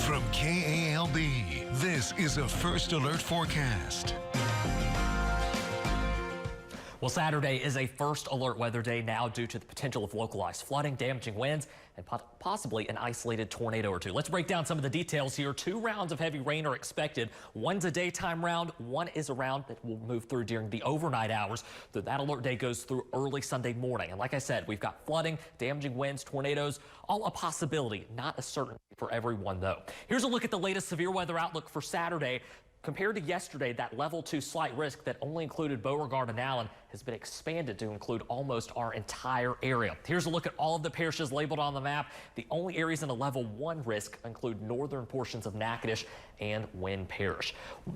From KALB, this is a First Alert forecast. Well, Saturday is a first alert weather day now due to the potential of localized flooding, damaging winds, and possibly an isolated tornado or two. Let's break down some of the details here. 2 rounds of heavy rain are expected. One's a daytime round. One is a round that will move through during the overnight hours. So that alert day goes through early Sunday morning. And like I said, we've got flooding, damaging winds, tornadoes, all a possibility, not a certainty for everyone, though. Here's a look at the latest severe weather outlook for Saturday. Compared to yesterday, that level 2 slight risk that only included Beauregard and Allen has been expanded to include almost our entire area. Here's a look at all of the parishes labeled on the map. The only areas in a level 1 risk include northern portions of Natchitoches and Wynn Parish.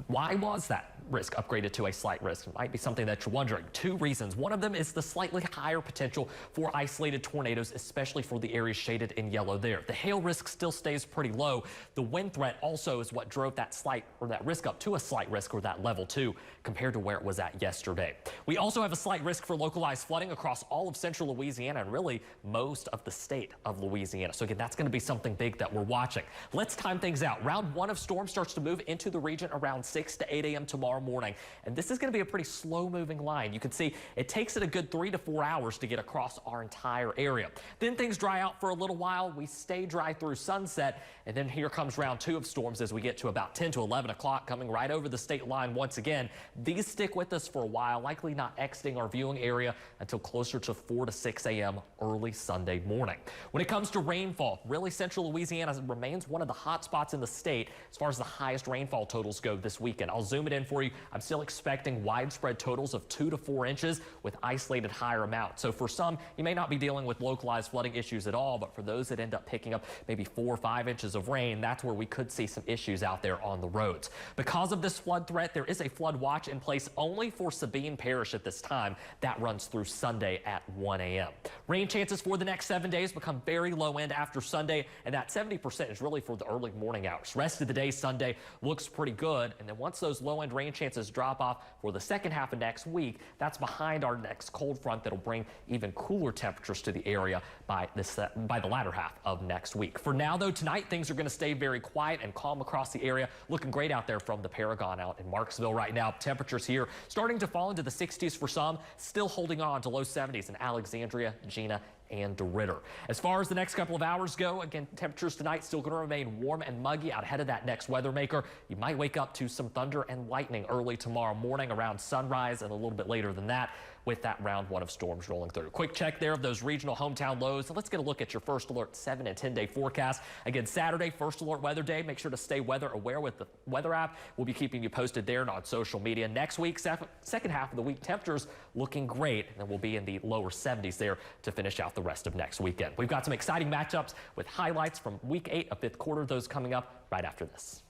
Why was that risk upgraded to a slight risk? It might be something that you're wondering. 2 reasons. One of them is the slightly higher potential for isolated tornadoes, especially for the areas shaded in yellow there. The hail risk still stays pretty low. The wind threat also is what drove that risk up to a slight risk, or that level 2, compared to where it was at yesterday. We also have a slight risk for localized flooding across all of central Louisiana and really most of the state of Louisiana. So again, that's going to be something big that we're watching. Let's time things out. Round 1 of storms starts to move into the region around 6 to 8 a.m. tomorrow morning. And this is going to be a pretty slow moving line. You can see it takes it a good 3 to 4 hours to get across our entire area. Then things dry out for a little while. We stay dry through sunset. And then here comes round 2 of storms as we get to about 10 to 11 o'clock, coming right over the state line once again. These stick with us for a while, likely not exiting our viewing area until closer to 4 to 6 a.m. early Sunday morning. When it comes to rainfall, really central Louisiana remains one of the hot spots in the state as far as the highest rainfall totals go this weekend. I'll zoom it in for you. I'm still expecting widespread totals of 2 to 4 inches with isolated higher amounts. So for some, you may not be dealing with localized flooding issues at all, but for those that end up picking up maybe 4 or 5 inches of rain, that's where we could see some issues out there on the roads. Because of this flood threat, there is a flood watch in place only for Sabine Parish at this time. That runs through Sunday at 1 a.m. Rain chances for the next 7 days become very low end after Sunday, and that 70% is really for the early morning hours. Rest of the day Sunday looks pretty good, and then once those low end rain chances drop off for the second half of next week, that's behind our next cold front that'll bring even cooler temperatures to the area by the latter half of next week. For now, though, tonight things are going to stay very quiet and calm across the area. Looking great out there from the Paragon out in Marksville right now. Temperatures here starting to fall into the 60s for some, still holding on to low 70s in Alexandria, Gina, and DeRidder. As far as the next couple of hours go, again, temperatures tonight still going to remain warm and muggy out ahead of that next weather maker. You might wake up to some thunder and lightning early tomorrow morning around sunrise and a little bit later than that with that round 1 of storms rolling through. Quick check there of those regional hometown lows. So let's get a look at your First Alert 7 and 10 day forecast. Again, Saturday, First Alert weather day. Make sure to stay weather aware with the weather app. We'll be keeping you posted there and on social media. Next week, second half of the week, temperatures looking great, and we'll be in the lower 70s there to finish out the rest of next weekend. We've got some exciting matchups with highlights from week 8 of 5th quarter. Those coming up right after this.